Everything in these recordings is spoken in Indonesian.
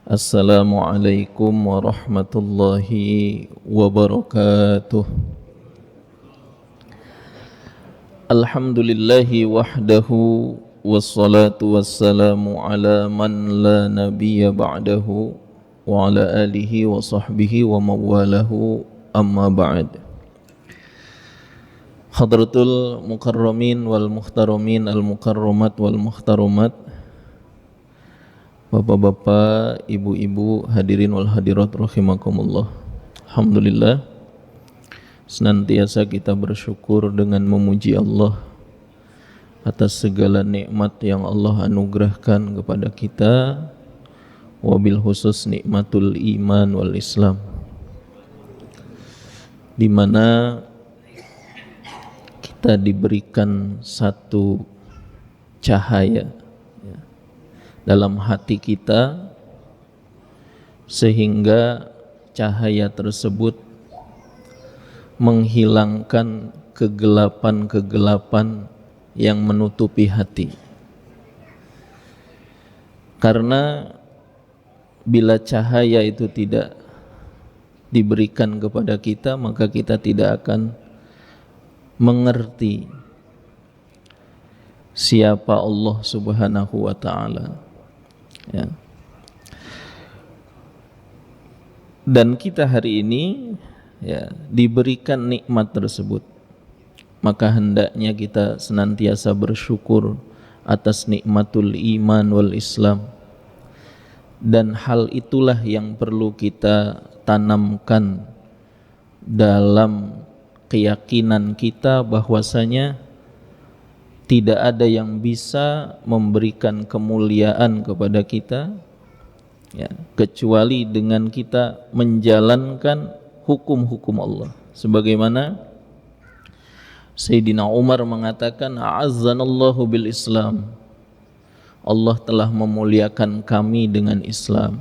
Assalamualaikum warahmatullahi wabarakatuh. Alhamdulillahi wahdahu wassalatu wassalamu ala man la nabiyya ba'dahu wa ala alihi wa sahbihi wa mawalahu amma ba'd. Hadratul mukarramin wal muhtaramin al mukarramat wal muhtaramat, Bapak-bapak, ibu-ibu, hadirin wal hadirat rahimakumullah. Alhamdulillah, senantiasa kita bersyukur dengan memuji Allah atas segala nikmat yang Allah anugerahkan kepada kita, wabil khusus nikmatul iman wal Islam, di mana kita diberikan satu cahaya dalam hati kita, sehingga cahaya tersebut menghilangkan kegelapan-kegelapan yang menutupi hati. Karena bila cahaya itu tidak diberikan kepada kita, maka kita tidak akan mengerti siapa Allah Subhanahu wa ta'ala. Ya. Dan kita hari ini diberikan nikmat tersebut, maka hendaknya kita senantiasa bersyukur atas nikmatul iman wal Islam. Dan hal itulah yang perlu kita tanamkan dalam keyakinan kita bahwasanya tidak ada yang bisa memberikan kemuliaan kepada kita kecuali dengan kita menjalankan hukum-hukum Allah. Sebagaimana Sayyidina Umar mengatakan, a'azzanallahu bil Islam, Allah telah memuliakan kami dengan Islam.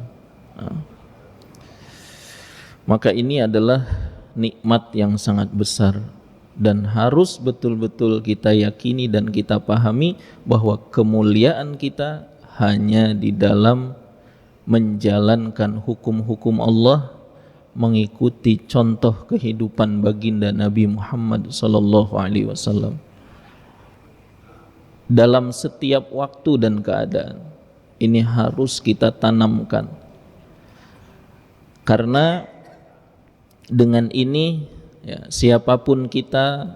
Maka ini adalah nikmat yang sangat besar, dan harus betul-betul kita yakini dan kita pahami bahwa kemuliaan kita hanya di dalam menjalankan hukum-hukum Allah, mengikuti contoh kehidupan baginda Nabi Muhammad sallallahu alaihi wasallam dalam setiap waktu dan keadaan. Ini harus kita tanamkan, karena dengan ini siapapun kita,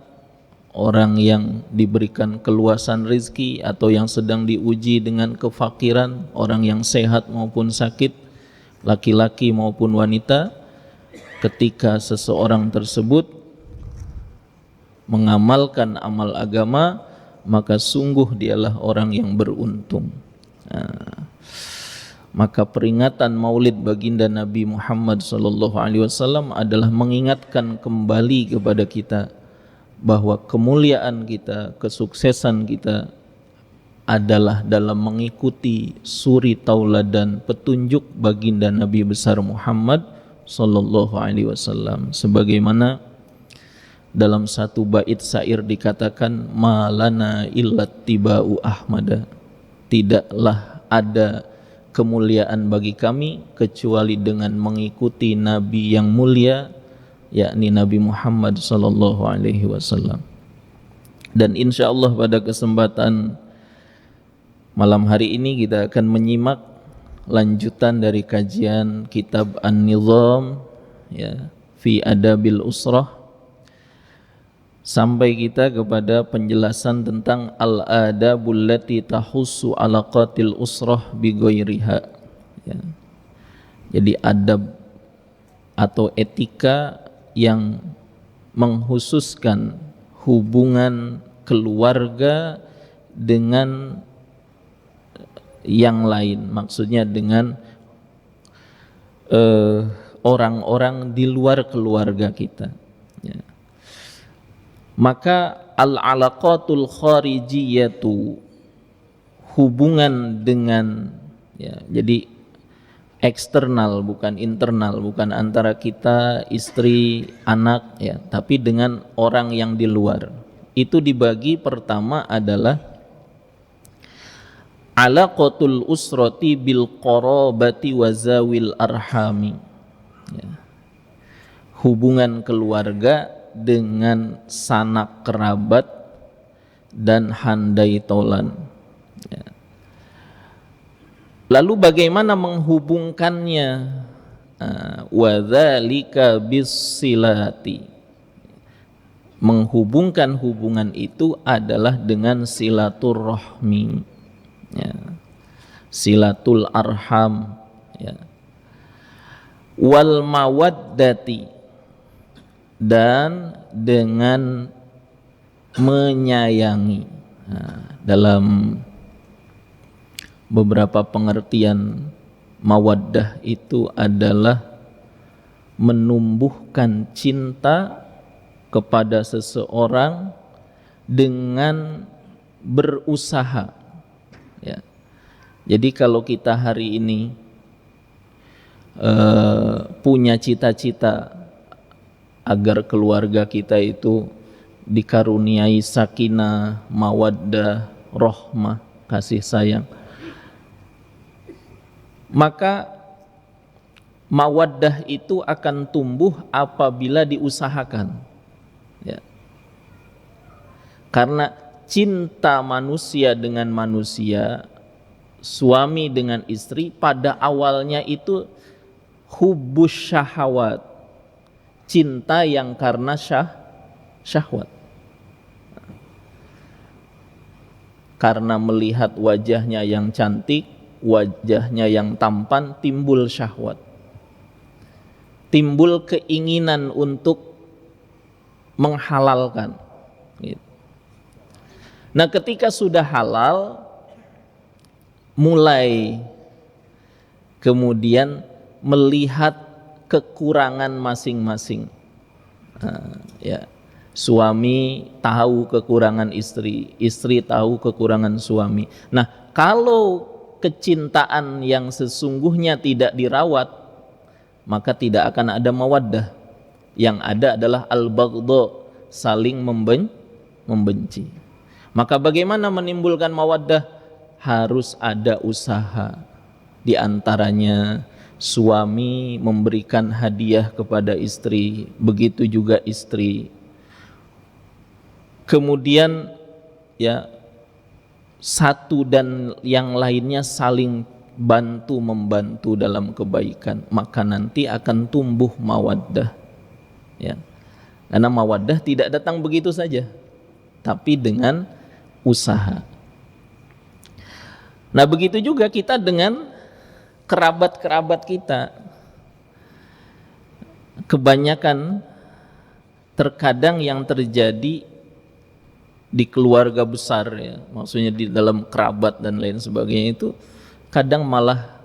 orang yang diberikan keluasan rezeki atau yang sedang diuji dengan kefakiran, orang yang sehat maupun sakit, laki-laki maupun wanita, ketika seseorang tersebut mengamalkan amal agama, maka sungguh dialah orang yang beruntung. Maka peringatan Maulid baginda Nabi Muhammad SAW adalah mengingatkan kembali kepada kita bahwa kemuliaan kita, kesuksesan kita adalah dalam mengikuti suri tauladan petunjuk baginda Nabi besar Muhammad SAW. Sebagaimana dalam satu bait syair dikatakan, malana illat tiba'u ahmada, tidaklah ada kemuliaan bagi kami kecuali dengan mengikuti Nabi yang mulia, yakni Nabi Muhammad sallallahu alaihi wasallam. Dan insyaallah pada kesempatan malam hari ini kita akan menyimak lanjutan dari kajian kitab An-Nizam fi Adabil Usrah, sampai kita kepada penjelasan tentang al-adabul lati tahussu alaqatil usrah bi ghairiha. Jadi adab atau etika yang menghususkan hubungan keluarga dengan yang lain, maksudnya dengan orang-orang di luar keluarga kita. Maka al-alaqatul kharijiyatu, hubungan dengan jadi eksternal bukan internal, bukan antara kita, istri, anak tapi dengan orang yang di luar. Itu dibagi, pertama adalah alaqatul usrati bil qarabati wa zawil arhami, ya. Hubungan keluarga dengan sanak kerabat dan handai tolan, ya. Lalu bagaimana menghubungkannya? Wa dzalika bisilati, menghubungkan hubungan itu adalah dengan silaturahmi, ya. Silatul arham, ya. Wal mawaddati, dan dengan menyayangi. Dalam beberapa pengertian, mawaddah itu adalah menumbuhkan cinta kepada seseorang dengan berusaha, ya. Jadi kalau kita hari ini punya cita-cita agar keluarga kita itu dikaruniai sakinah, mawaddah, rahmah, kasih sayang, maka mawaddah itu akan tumbuh apabila diusahakan, ya. Karena cinta manusia dengan manusia, suami dengan istri, pada awalnya itu hubbus syahawat, cinta yang karena syahwat. Karena melihat wajahnya yang cantik, wajahnya yang tampan, timbul syahwat, timbul keinginan untuk menghalalkan, gitu. Nah, ketika sudah halal, mulai kemudian melihat kekurangan masing-masing. Ya, suami tahu kekurangan istri, istri tahu kekurangan suami. Nah, kalau kecintaan yang sesungguhnya tidak dirawat, maka tidak akan ada mawaddah. Yang ada adalah al-baghdha, saling membenci. Maka bagaimana menimbulkan mawaddah? Harus ada usaha. Di antaranya suami memberikan hadiah kepada istri, begitu juga istri. Kemudian, ya, satu dan yang lainnya saling bantu membantu dalam kebaikan, maka nanti akan tumbuh mawaddah, ya. Karena mawaddah tidak datang begitu saja, tapi dengan usaha. Nah, begitu juga kita dengan kerabat-kerabat kita. Kebanyakan terkadang yang terjadi di keluarga besar, ya, maksudnya di dalam kerabat dan lain sebagainya, itu kadang malah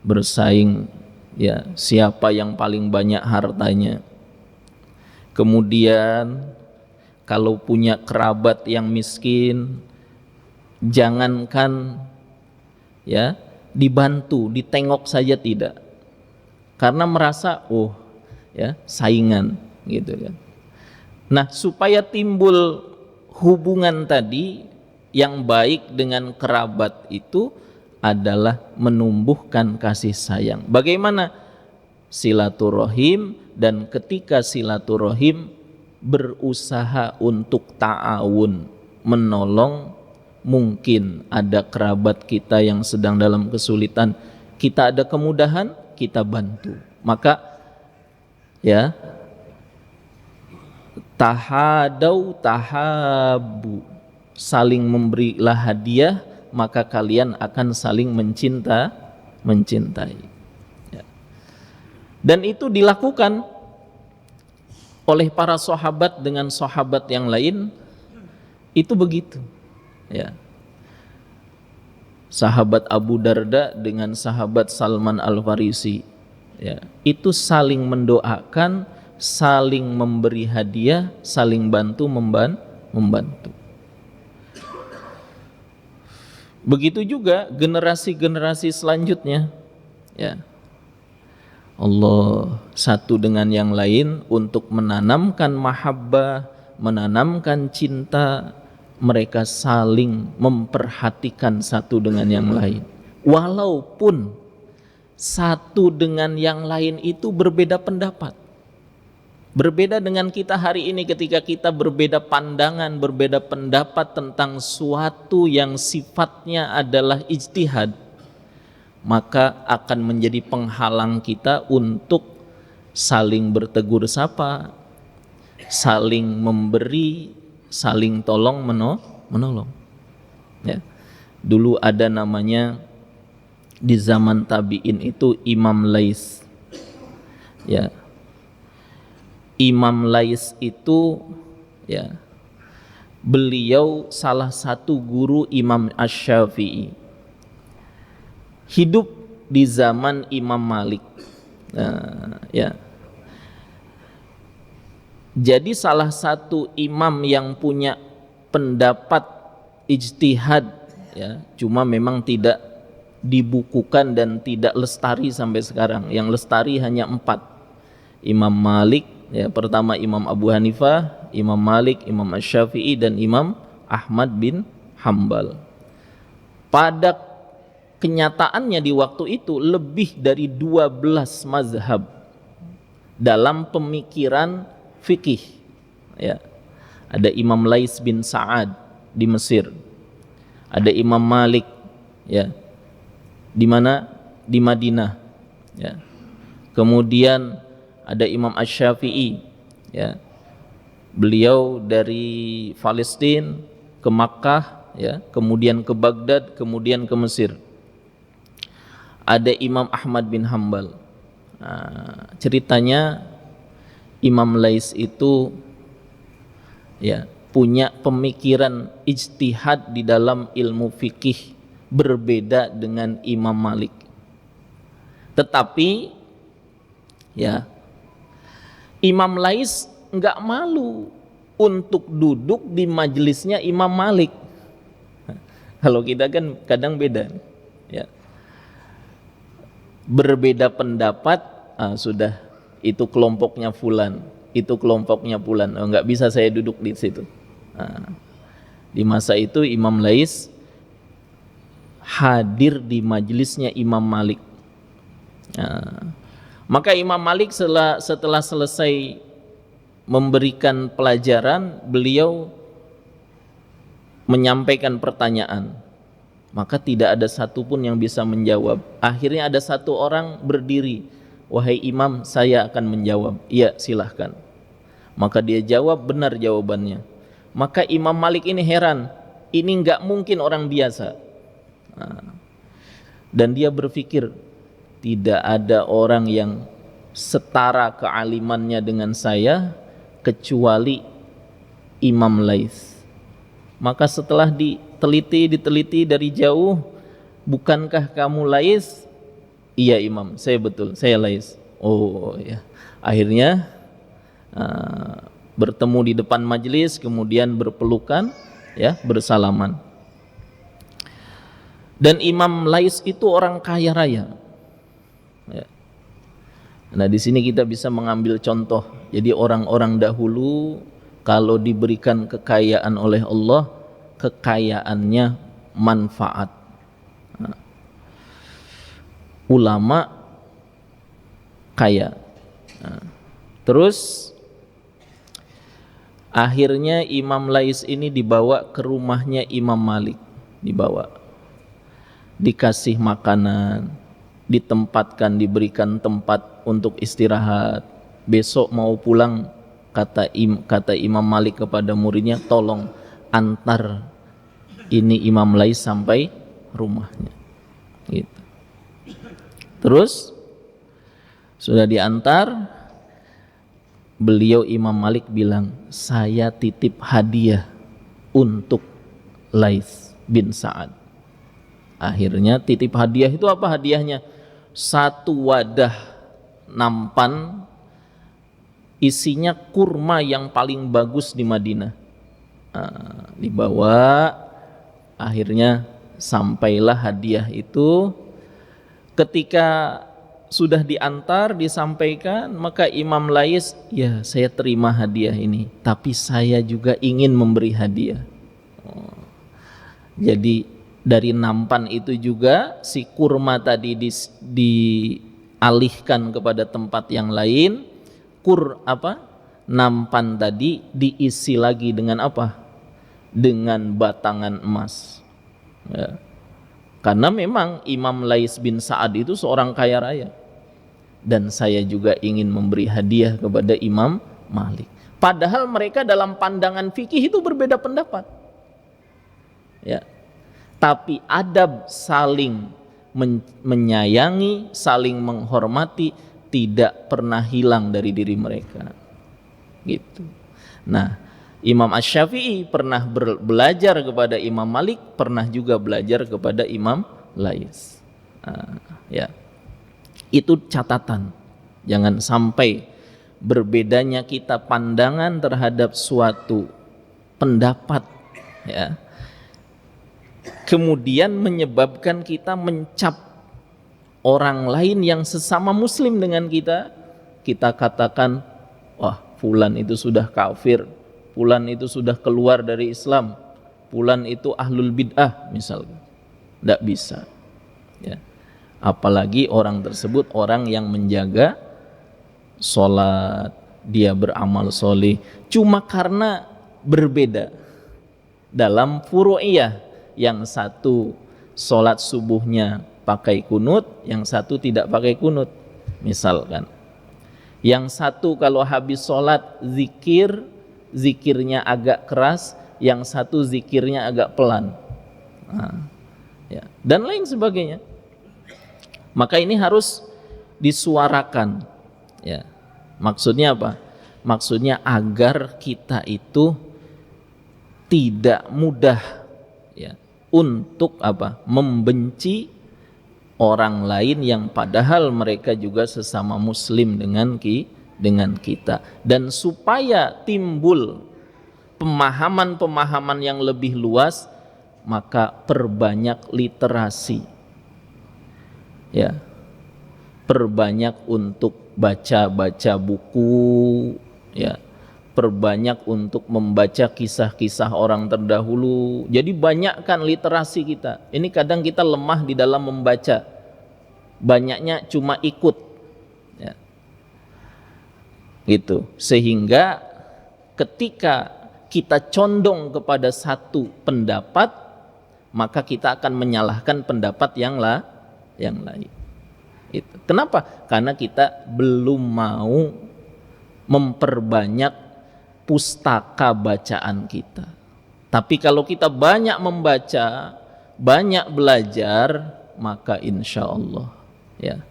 bersaing, ya, siapa yang paling banyak hartanya. Kemudian kalau punya kerabat yang miskin, jangankan, ya, dibantu, ditengok saja tidak, karena merasa ya, saingan, gitu kan. Nah, supaya timbul hubungan tadi yang baik dengan kerabat itu adalah menumbuhkan kasih sayang. Bagaimana? Silaturahim, dan ketika silaturahim berusaha untuk ta'awun, menolong. Mungkin ada kerabat kita yang sedang dalam kesulitan, kita ada kemudahan, kita bantu. Maka, ya, tahadau tahabu, saling memberilah hadiah, maka kalian akan saling mencintai. Ya. Dan itu dilakukan oleh para sahabat dengan sahabat yang lain, itu begitu, ya. Sahabat Abu Darda dengan sahabat Salman Al-Farisi, ya, itu saling mendoakan, saling memberi hadiah, saling membantu. Begitu juga generasi-generasi selanjutnya, ya. Allah satu dengan yang lain untuk menanamkan mahabbah, menanamkan cinta. Mereka saling memperhatikan satu dengan yang lain, walaupun satu dengan yang lain itu berbeda pendapat. Berbeda dengan kita hari ini ketika kita berbeda pandangan, berbeda pendapat tentang suatu yang sifatnya adalah ijtihad, maka akan menjadi penghalang kita untuk saling bertegur sapa, saling memberi, saling tolong menolong. Ya. Dulu ada namanya di zaman tabi'in itu Imam Lais. Ya. Imam Lais itu ya, beliau salah satu guru Imam Asy-Syafi'i. Hidup di zaman Imam Malik. Ya. Jadi salah satu imam yang punya pendapat ijtihad, ya, cuma memang tidak dibukukan dan tidak lestari sampai sekarang. Yang lestari hanya 4. Imam Malik, ya, pertama Imam Abu Hanifah, Imam Malik, Imam Asy-Syafi'i, dan Imam Ahmad bin Hambal. Pada kenyataannya di waktu itu lebih dari 12 mazhab dalam pemikiran fikih. Ya. Ada Imam Lais bin Sa'ad di Mesir. Ada Imam Malik, ya. Di mana? Di Madinah. Ya. Kemudian ada Imam Asy-Syafi'i, ya. Beliau dari Palestina ke Makkah, ya, kemudian ke Baghdad, kemudian ke Mesir. Ada Imam Ahmad bin Hambal. Ceritanya Imam Lais itu ya punya pemikiran ijtihad di dalam ilmu fikih berbeda dengan Imam Malik. Tetapi ya Imam Lais enggak malu untuk duduk di majelisnya Imam Malik. Kalau kita kan kadang beda, ya. Berbeda pendapat, sudah itu kelompoknya fulan, itu kelompoknya fulan. Enggak bisa saya duduk di situ. Di masa itu Imam Lais hadir di majelisnya Imam Malik. Maka Imam Malik setelah selesai memberikan pelajaran, beliau menyampaikan pertanyaan. Maka tidak ada satupun yang bisa menjawab. Akhirnya ada satu orang berdiri, "Wahai Imam, saya akan menjawab." "Iya, silahkan." Maka dia jawab, benar jawabannya. Maka Imam Malik ini heran, ini enggak mungkin orang biasa. Dan dia berpikir, tidak ada orang yang setara kealimannya dengan saya kecuali Imam Lais. Maka setelah diteliti dari jauh, "Bukankah kamu Lais?" "Iya Imam, saya betul, saya Lais." "Oh ya." Akhirnya bertemu di depan majelis, kemudian berpelukan, ya, bersalaman. Dan Imam Lais itu orang kaya raya. Ya. Nah, di sini kita bisa mengambil contoh. Jadi orang-orang dahulu kalau diberikan kekayaan oleh Allah, kekayaannya manfaat. Ulama kaya. Terus akhirnya Imam Lais ini dibawa ke rumahnya Imam Malik, dikasih makanan, ditempatkan, diberikan tempat untuk istirahat. Besok mau pulang, kata Imam Malik kepada muridnya, "Tolong antar ini Imam Lais sampai rumahnya." Gitu. Terus sudah diantar, beliau Imam Malik bilang, "Saya titip hadiah untuk Lais bin Sa'ad." Akhirnya titip hadiah itu apa hadiahnya? Satu wadah nampan isinya kurma yang paling bagus di Madinah. Dibawa, akhirnya sampailah hadiah itu. Ketika sudah diantar, disampaikan, maka Imam Lais, ya saya terima hadiah ini, tapi saya juga ingin memberi hadiah. Jadi dari nampan itu juga si kurma tadi dialihkan kepada tempat yang lain. Nampan tadi diisi lagi dengan apa? Dengan batangan emas. Ya. Karena memang Imam Lais bin Sa'ad itu seorang kaya raya. Dan saya juga ingin memberi hadiah kepada Imam Malik. Padahal mereka dalam pandangan fikih itu berbeda pendapat. Ya. Tapi adab saling menyayangi, saling menghormati tidak pernah hilang dari diri mereka. Gitu. Nah, Imam Asy-Syafi'i pernah belajar kepada Imam Malik, pernah juga belajar kepada Imam Lais. Ya. Itu catatan. Jangan sampai berbedanya kita pandangan terhadap suatu pendapat, ya, kemudian menyebabkan kita mencap orang lain yang sesama muslim dengan kita katakan, wah, fulan itu sudah kafir, fulan itu sudah keluar dari Islam, fulan itu ahlul bid'ah misalnya. Tidak bisa, ya. Apalagi orang tersebut orang yang menjaga sholat, dia beramal soleh, cuma karena berbeda dalam furu'iyah. Yang satu sholat subuhnya pakai kunut, yang satu tidak pakai kunut misalkan. Yang satu kalau habis sholat zikirnya agak keras, yang satu zikirnya agak pelan, ya, dan lain sebagainya. Maka ini harus disuarakan, ya. Maksudnya apa? Maksudnya agar kita itu tidak mudah, ya, untuk apa? Membenci orang lain yang padahal mereka juga sesama muslim dengan kita. Dan supaya timbul pemahaman-pemahaman yang lebih luas, maka perbanyak literasi, ya, perbanyak untuk baca-baca buku, ya, perbanyak untuk membaca kisah-kisah orang terdahulu. Jadi banyakkan literasi kita. Ini kadang kita lemah di dalam membaca, banyaknya cuma ikut, ya, gitu. Sehingga ketika kita condong kepada satu pendapat, maka kita akan menyalahkan pendapat yang lain. Itu. Kenapa? Karena kita belum mau memperbanyak pustaka bacaan kita. Tapi kalau kita banyak membaca, banyak belajar, maka insya Allah, ya,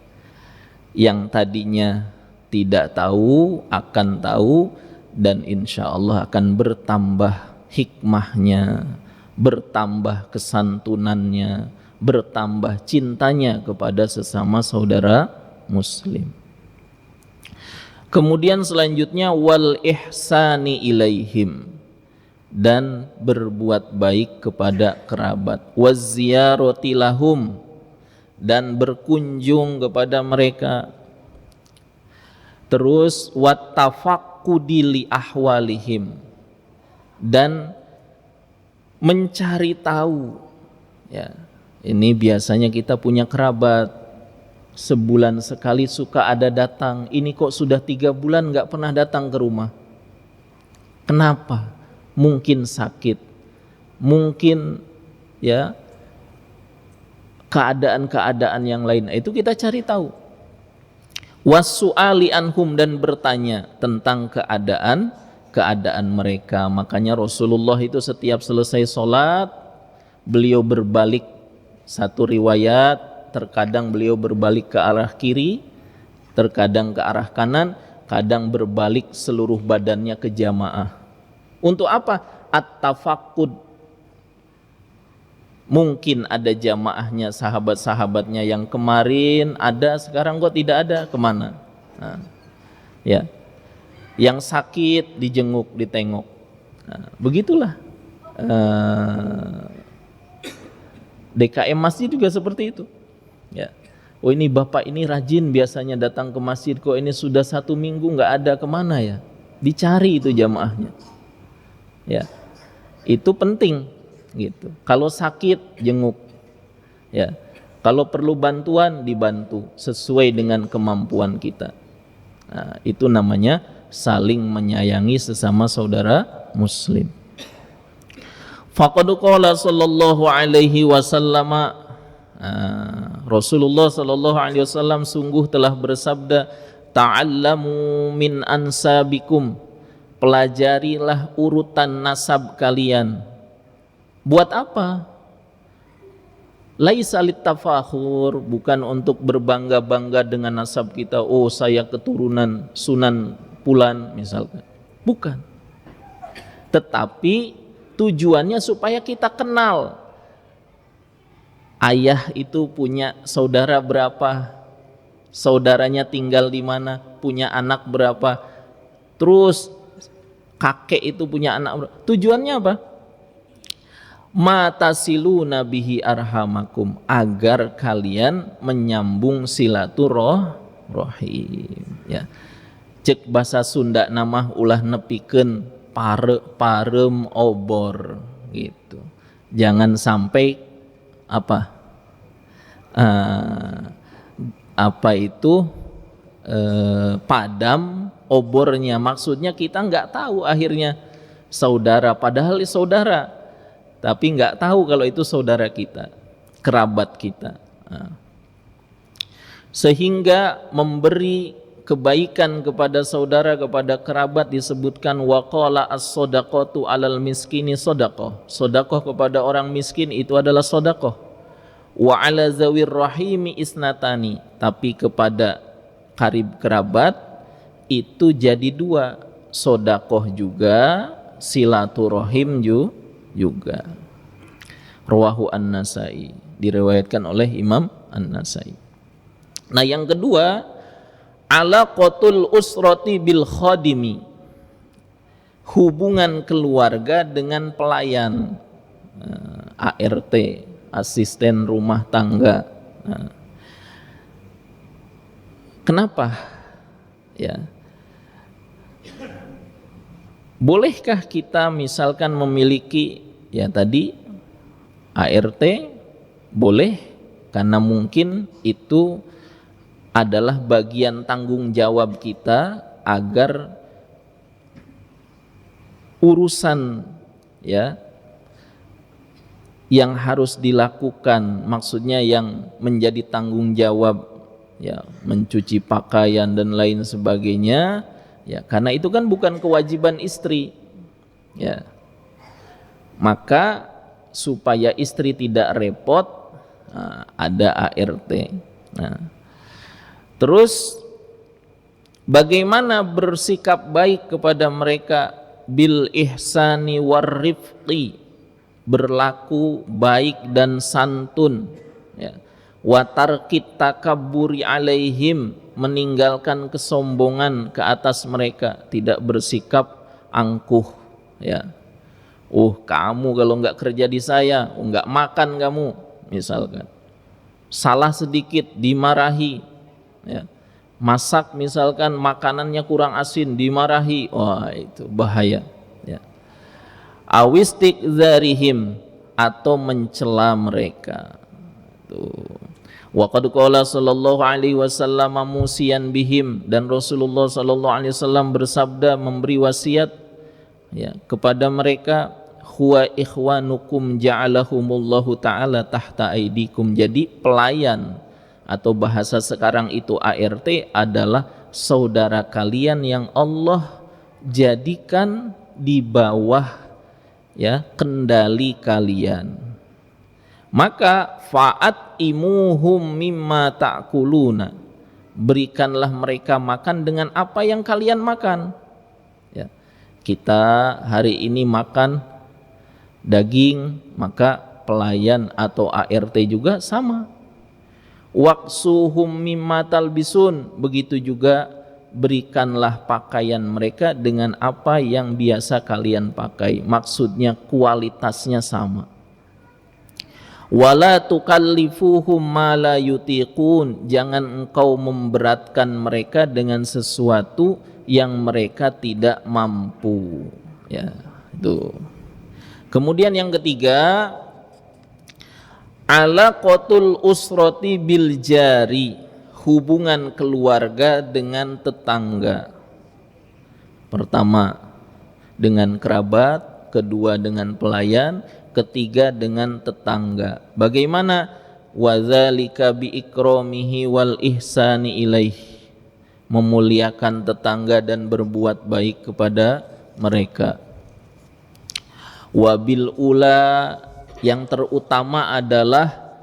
yang tadinya tidak tahu akan tahu, dan insya Allah akan bertambah hikmahnya, bertambah kesantunannya, bertambah cintanya kepada sesama saudara muslim. Kemudian selanjutnya wal ihsani ilaihim, dan berbuat baik kepada kerabat, waz ziyarati lahum, dan berkunjung kepada mereka, terus wat tafaqqudi li ahwalihim, dan mencari tahu, ya. Ini biasanya kita punya kerabat, sebulan sekali suka ada datang. Ini kok sudah 3 bulan gak pernah datang ke rumah. Kenapa? Mungkin sakit, mungkin, ya, keadaan-keadaan yang lain. Itu kita cari tahu. Wasu'ali anhum, dan bertanya tentang keadaan mereka. Makanya Rasulullah itu setiap selesai sholat, beliau berbalik. Satu riwayat, terkadang beliau berbalik ke arah kiri, terkadang ke arah kanan, kadang berbalik seluruh badannya ke jamaah. Untuk apa? At-tafaqqud. Mungkin ada jamaahnya, sahabat-sahabatnya yang kemarin ada, sekarang kok tidak ada, kemana? Nah, ya, yang sakit dijenguk, ditengok. Nah, begitulah. DKM masjid juga seperti itu. Ya. Oh ini bapak ini rajin biasanya datang ke masjid, kok ini sudah 1 minggu nggak ada, kemana ya? Dicari itu jamaahnya. Ya, itu penting gitu. Kalau sakit jenguk, ya. Kalau perlu bantuan dibantu sesuai dengan kemampuan kita. Nah, itu namanya saling menyayangi sesama saudara muslim. Faqad qala sallallahu alaihi wasallam, Rasulullah sallallahu alaihi wasallam sungguh telah bersabda, ta'allamu min ansabikum, pelajarilah urutan nasab kalian. Buat apa? Laisa littafakhur, bukan untuk berbangga-bangga dengan nasab kita. Oh, saya keturunan Sunan Pulan misalkan. Bukan. Tetapi tujuannya supaya kita kenal. Ayah itu punya saudara berapa? Saudaranya tinggal di mana? Punya anak berapa? Terus kakek itu punya anak berapa? Tujuannya apa? Matasiluna bihi arhamakum, agar kalian menyambung silaturahim, ya. Cek bahasa Sunda nama ulah nepikeun parem obor gitu. Jangan sampai padam obornya. Maksudnya kita nggak tahu akhirnya saudara, padahal saudara, tapi nggak tahu kalau itu saudara kita, kerabat kita. Sehingga memberi kebaikan kepada saudara, kepada kerabat disebutkan waqala as-shadaqatu 'alal miskini shadaqah. Sedekah kepada orang miskin itu adalah sedekah. Wa 'ala zawir rahimi isnatani, tapi kepada karib kerabat itu jadi 2, sedekah juga, silaturahim juga. Rawahu An-Nasai, diriwayatkan oleh Imam An-Nasai. Nah, yang kedua, alaqatul usrati bil khadimi, hubungan keluarga dengan pelayan, ART, asisten rumah tangga. Kenapa? Ya. Bolehkah kita misalkan memiliki, ya tadi ART? Boleh, karena mungkin itu adalah bagian tanggung jawab kita agar urusan, ya, yang harus dilakukan, maksudnya yang menjadi tanggung jawab, ya, mencuci pakaian dan lain sebagainya. Ya, karena itu kan bukan kewajiban istri, ya. Maka supaya istri tidak repot, ada ART. Nah, terus bagaimana bersikap baik kepada mereka? Bil ihsani warrifqi, berlaku baik dan santun, ya. Wa tarkit takabburi alaihim, meninggalkan kesombongan ke atas mereka, tidak bersikap angkuh, ya. Kamu kalau nggak kerja di saya, nggak makan kamu, misalkan. Salah sedikit dimarahi, ya. Masak misalkan makanannya kurang asin, dimarahi, itu bahaya, ya. Awistik zarihim, atau mencela mereka. Tuh. Wa qad qala sallallahu alaihi wasallam musiyan bihim, dan Rasulullah sallallahu alaihi wasallam bersabda memberi wasiat, ya, kepada mereka, huwa ikhwanukum ja'alahumullahu ta'ala tahta aidikum. Jadi pelayan atau bahasa sekarang itu ART adalah saudara kalian yang Allah jadikan di bawah, ya, kendali kalian. Maka fa'at imuhum mimma ta'kuluna, berikanlah mereka makan dengan apa yang kalian makan, ya. Kita hari ini makan daging, maka pelayan atau ART juga sama. Waqsuhum mimma talbisun, begitu juga berikanlah pakaian mereka dengan apa yang biasa kalian pakai, maksudnya kualitasnya sama. Wala tukallifuhum ma la yutiqun, jangan engkau memberatkan mereka dengan sesuatu yang mereka tidak mampu. Ya, itu. Kemudian yang ketiga, alaqatul usrati bil jari, hubungan keluarga dengan tetangga. Pertama dengan kerabat, kedua dengan pelayan, ketiga dengan tetangga. Bagaimana? Wadzalika bi ikramihi wal ihsani ilaih, memuliakan tetangga dan berbuat baik kepada mereka. Wabil ula, yang terutama adalah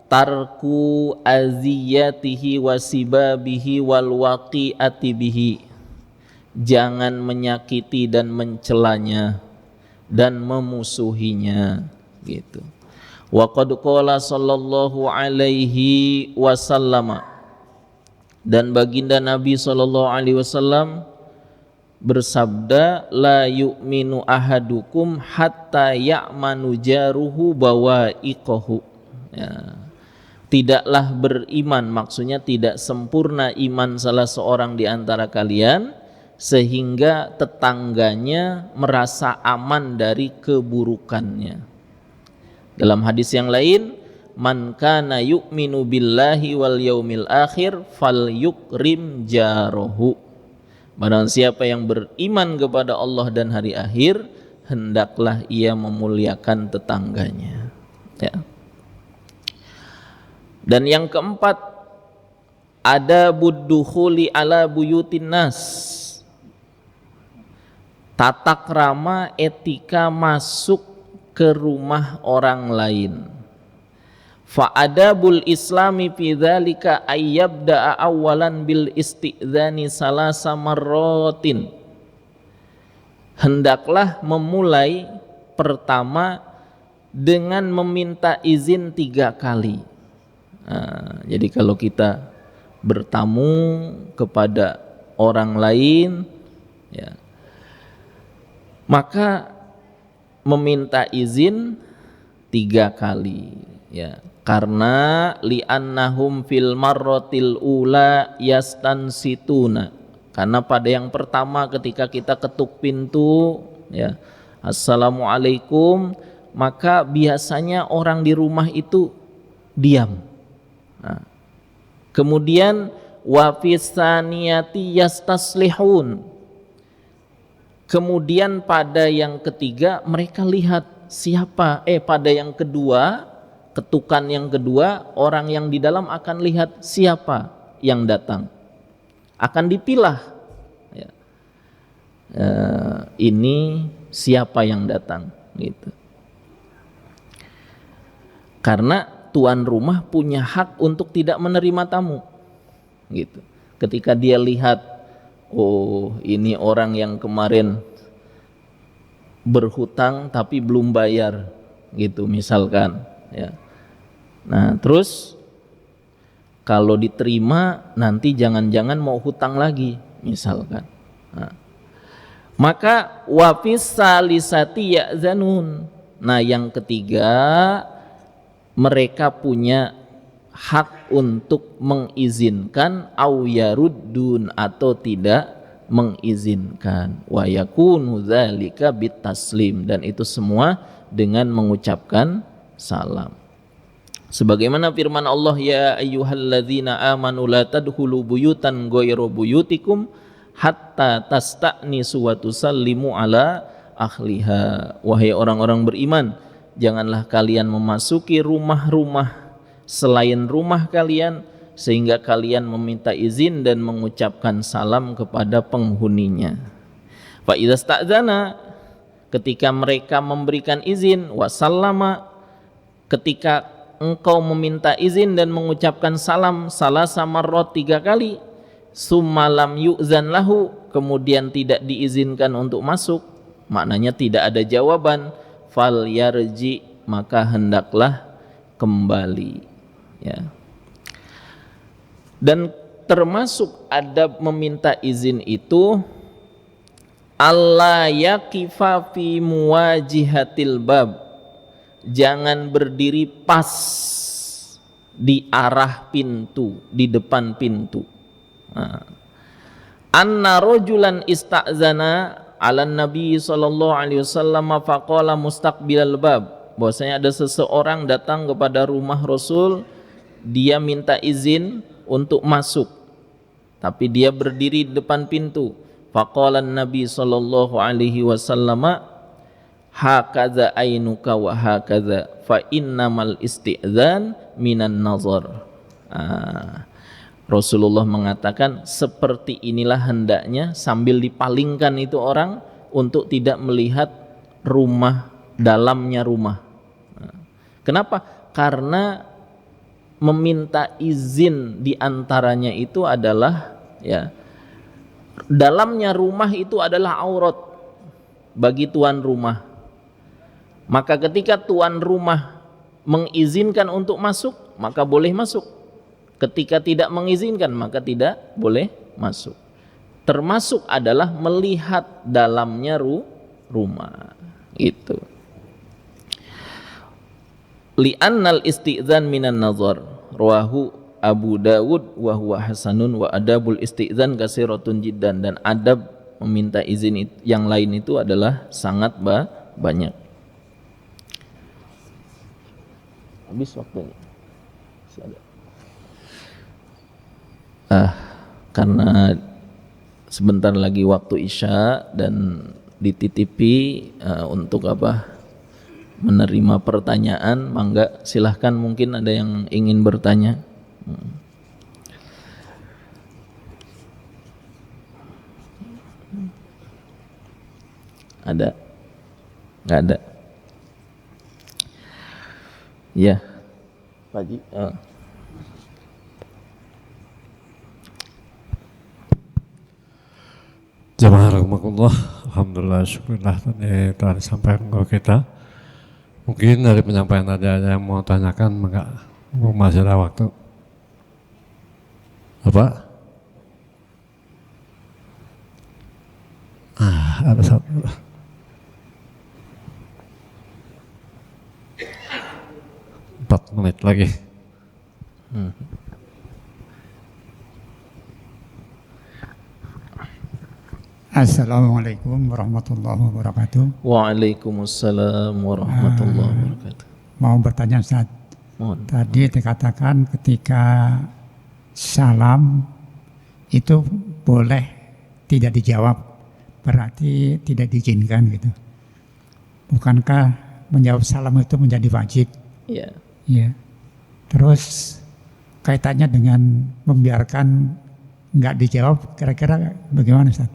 tarku aziyatihi wasibabihi wal waqi'ati bihi, jangan menyakiti dan mencelanya dan memusuhinya, gitu. Wa qad qala sallallahu alaihi wasallam, dan baginda Nabi sallallahu alaihi wasallam bersabda, la yu'minu ahadukum hatta ya'manu jaruhu bawa'iqahu. Ya. Tidaklah beriman, maksudnya tidak sempurna iman salah seorang di antara kalian sehingga tetangganya merasa aman dari keburukannya. Dalam hadis yang lain, man kana yu'minu billahi wal yaumil akhir falyukrim jarahu, barang siapa yang beriman kepada Allah dan hari akhir, hendaklah ia memuliakan tetangganya. Ya. Dan yang keempat, ada buddukhuli ala buyutin nas, tata krama etika masuk ke rumah orang lain. Fa adabul islami fi dzalika ayyabda'a awalan bil isti'dzani salasa marratin, hendaklah memulai pertama dengan meminta izin 3 kali. Nah, jadi kalau kita bertamu kepada orang lain, ya, maka meminta izin 3 kali, ya, karena li'annahum fil marratil ula yastansituna, karena pada yang pertama ketika kita ketuk pintu, ya, assalamualaikum, maka biasanya orang di rumah itu diam. Nah, kemudian wa fisaniyati yastaslihun, kemudian pada yang ketiga mereka lihat siapa, pada yang kedua, ketukan yang kedua, orang yang di dalam akan lihat siapa yang datang, akan dipilah, ya. Ini siapa yang datang, gitu. Karena tuan rumah punya hak untuk tidak menerima tamu, gitu. Ketika dia lihat, oh ini orang yang kemarin berhutang tapi belum bayar, gitu misalkan, ya. Nah terus kalau diterima nanti jangan-jangan mau hutang lagi, misalkan. Nah, maka wafis salisati ya'zanun. Nah yang ketiga, mereka punya hak untuk mengizinkan au yaruddun, atau tidak mengizinkan. Wa yakunu dzalika bitaslim, dan itu semua dengan mengucapkan salam. Sebagaimana firman Allah, ya ayyuhalladzina amanu la tadkhulu buyutan ghairu buyutikum hatta tasta'nisu wa tusallimu ala ahliha. Wahai orang-orang beriman, janganlah kalian memasuki rumah-rumah selain rumah kalian sehingga kalian meminta izin dan mengucapkan salam kepada penghuninya. Fa idza sta'dzana, ketika mereka memberikan izin, wa sallama, ketika engkau meminta izin dan mengucapkan salam salasa marrat 3 kali, summa lam yu'zan lahu, kemudian tidak diizinkan untuk masuk, maknanya tidak ada jawaban, fal yarji, maka hendaklah kembali, ya. Dan termasuk adab meminta izin itu alla yaqifa fi muwajihatil bab, jangan berdiri pas di arah pintu, di depan pintu. Anna rajulan ista'zana 'ala Nabi sallallahu alaihi wasallam faqala mustaqbilal bab. Bahwasanya ada seseorang datang kepada rumah Rasul, dia minta izin untuk masuk, tapi dia berdiri di depan pintu. Faqala Nabi sallallahu alaihi wasallam hakaza ainuka wa hakaza fa innamal isti'dzan minan nazar. Rasulullah mengatakan seperti inilah hendaknya, sambil dipalingkan itu orang untuk tidak melihat rumah, dalamnya rumah. Kenapa? Karena meminta izin diantaranya itu adalah, ya, dalamnya rumah itu adalah aurat bagi tuan rumah. Maka ketika tuan rumah mengizinkan untuk masuk, maka boleh masuk. Ketika tidak mengizinkan, maka tidak boleh masuk. Termasuk adalah melihat dalamnya rumah. Itu. Li'annal isti'zan minan nazar. Rawahu Abu Dawud wa huwa hasanun wa adabul isti'zan kasiratun jiddan. Dan adab meminta izin yang lain itu adalah sangat banyak. Habis waktunya. Karena sebentar lagi waktu Isya dan dititipi untuk menerima pertanyaan, mangga silahkan, mungkin ada yang ingin bertanya. Ada? Nggak ada? Ya, Pak Haji. Jamaah rahimakumullah, alhamdulillah, syukurillah tadi telah disampaikan ke kita. Mungkin dari penyampaian ada yang mau tanyakan, maka masih ada waktu. Apa? Ada satu. Empat menit lagi. Assalamualaikum warahmatullahi wabarakatuh. Waalaikumsalam warahmatullahi wabarakatuh. Mau bertanya Ustaz. Tadi dikatakan ketika salam itu boleh tidak dijawab, berarti tidak diizinkan gitu. Bukankah menjawab salam itu menjadi wajib? Iya. Iya. Terus kaitannya dengan membiarkan nggak dijawab, kira-kira bagaimana Ustaz?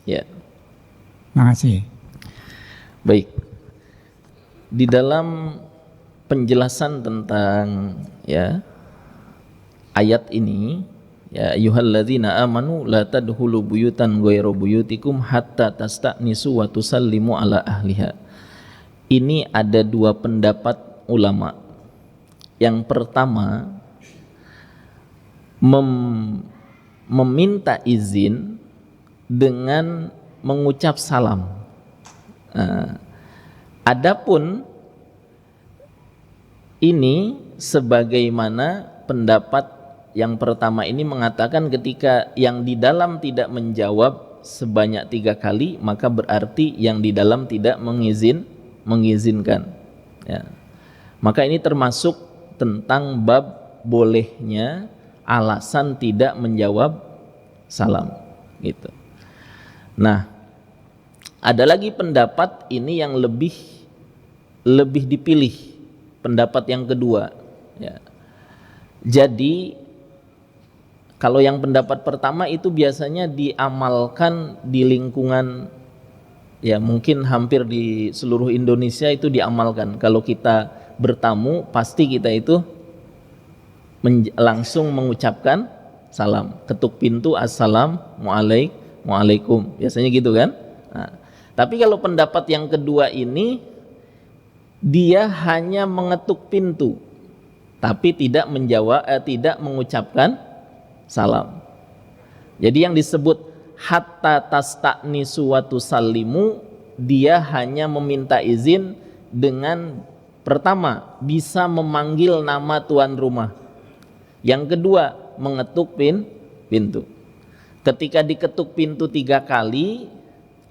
Ya. Makasih. Baik. Di dalam penjelasan tentang ayat ini, ya ayyuhalladzina amanu la tadkhulu buyutan ghairu buyutikum hatta tasta'nisu wa tusallimu ala ahliha. Ini ada dua pendapat ulama. Yang pertama, meminta izin dengan mengucap salam. Adapun ini sebagaimana pendapat yang pertama ini mengatakan ketika yang di dalam tidak menjawab sebanyak 3 kali, maka berarti yang di dalam tidak mengizinkan. Ya. Maka ini termasuk tentang bab bolehnya alasan tidak menjawab salam, gitu. Nah, ada lagi pendapat ini yang lebih dipilih, pendapat yang kedua. Ya. Jadi kalau yang pendapat pertama itu biasanya diamalkan di lingkungan, ya mungkin hampir di seluruh Indonesia itu diamalkan. Kalau kita bertamu pasti kita itu langsung mengucapkan salam, ketuk pintu, assalamualaikum, waalaikum, biasanya gitu kan. Nah, tapi kalau pendapat yang kedua ini dia hanya mengetuk pintu tapi tidak menjawab, tidak mengucapkan salam. Jadi yang disebut hatta tasta'nisu wa tusallimu, dia hanya meminta izin dengan Pertama, bisa memanggil nama tuan rumah. Yang kedua, mengetuk pintu. Ketika diketuk pintu 3 kali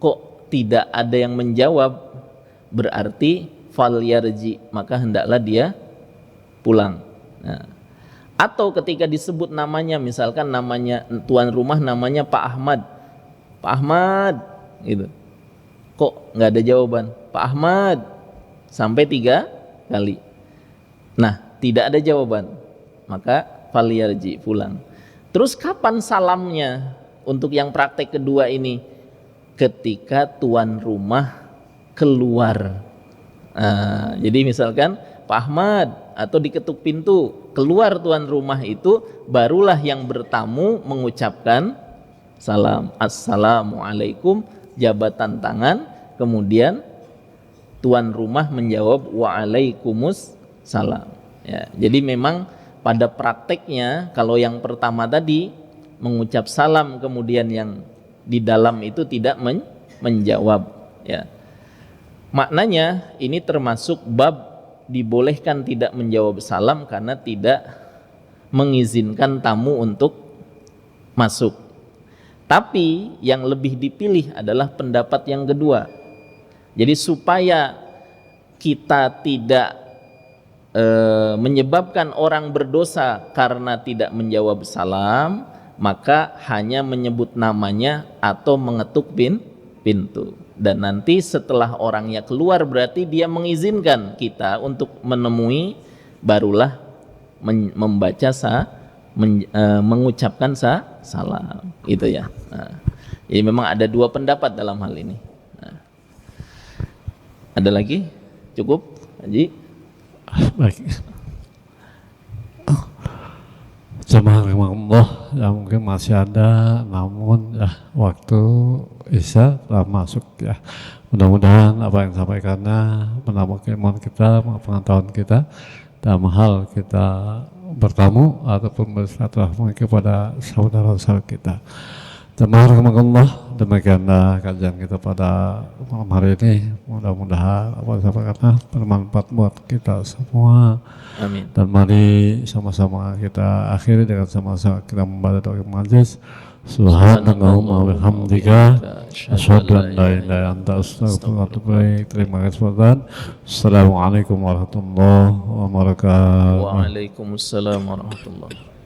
kok tidak ada yang menjawab, berarti falyarji, maka hendaklah dia pulang. Nah, atau ketika disebut namanya, misalkan namanya tuan rumah namanya Pak Ahmad, Pak Ahmad gitu, kok nggak ada jawaban, Pak Ahmad, sampai 3 kali. Nah, tidak ada jawaban, maka falyarji, pulang. Terus kapan salamnya untuk yang praktek kedua ini? Ketika tuan rumah keluar. Jadi misalkan Pak Ahmad atau diketuk pintu, keluar tuan rumah itu, barulah yang bertamu mengucapkan salam, assalamualaikum, jabatan tangan, kemudian tuan rumah menjawab waalaikumsalam. Ya, jadi memang pada prakteknya kalau yang pertama tadi mengucap salam kemudian yang di dalam itu tidak menjawab, ya. Maknanya ini termasuk bab dibolehkan tidak menjawab salam karena tidak mengizinkan tamu untuk masuk. Tapi yang lebih dipilih adalah pendapat yang kedua. Jadi supaya kita tidak menyebabkan orang berdosa karena tidak menjawab salam, maka hanya menyebut namanya atau mengetuk pintu. Dan nanti setelah orangnya keluar berarti dia mengizinkan kita untuk menemui, barulah membaca mengucapkan salam, itu ya. Nah, jadi memang ada 2 pendapat dalam hal ini. Nah, ada lagi? Cukup, Haji? Baik. Jemaah Allah ya, mungkin masih ada, namun ya waktu Isya telah masuk ya. Mudah-mudahan apa yang disampaikannya menambah keimanan kita, pengetahuan kita dalam hal kita bertamu ataupun bersilaturahmi kepada saudara-saudara kita. Jemaah Allah, demikianlah kajian kita pada malam hari ini. Mudah-mudahan apa yang disampaikan bermanfaat buat kita semua. Amin. Dan mari sama-sama kita akhiri dengan sama-sama kita membaca doa majlis. Subhanallahumma wa bihamdika asyhadu an la ilaha illa anta astaghfiruka wa atubu ilaik. Terima kasih Ustaz. Assalamualaikum warahmatullahi wabarakatuh. Waalaikumsalam warahmatullahi wabarakatuh.